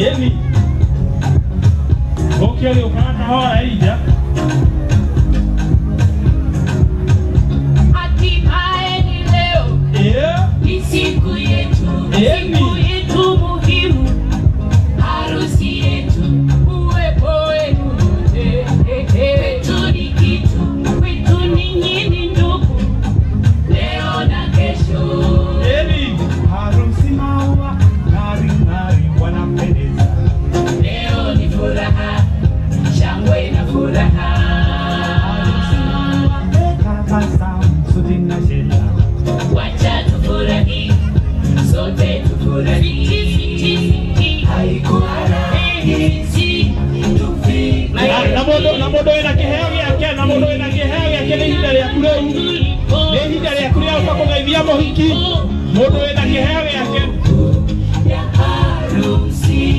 Eni. Okay, leo kana hora ija. Hatimaye ni leo. Ni siku yetu. Siku yetu muhimu. Harusi yetu. Uwepo wenu wote. Kwetu ni kitu. Kwetu ni nyinyi ndugu. Leo na kesho. Eni. Harusi maua. Ngari ngari wanapendeza. Leo ni furaha. Shangwe na furaha. Wacha tufurahi, sote tufurahi. Haikuwa rahisi tufike. Na modo ina kiheo yake, na modo ina kiheo yake ni hidari ya kule. Ni hidari ya kule kwa kugaivia mohiki. Modo ina kiheo yake. Ya harusi.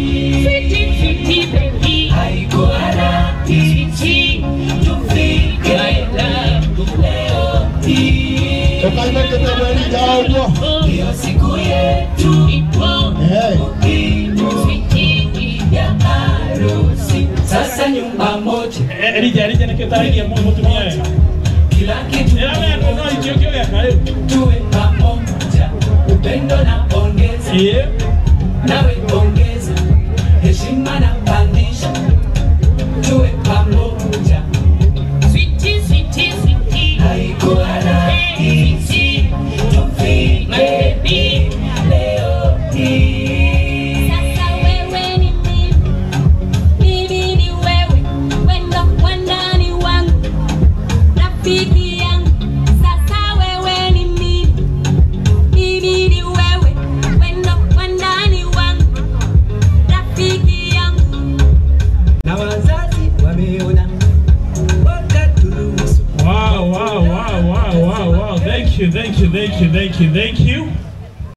Fiti baby. Haikuwa rahisi tufike. Leo hii. Hiyo siku yetu ipo. Ya harusi. Sasa nyumba moja. Elija nikitaragia mtumia wewe. Kila kitu. Tuwe pamoja. Upendo na pongeza. Nawe pongeza. Heshima na pandisha. Tuwe pamoja. Sweetie. Haikuwa rahisi tufike leo hii. Sasa wewe ni mimi ni wewe, wendo wandani wangu, rafiki yangu. Sasa wewe ni mimi ni wewe, wendo wandani wangu, rafiki yangu. Na wazazi wameona wakaturuhusu. Wow. Thank you.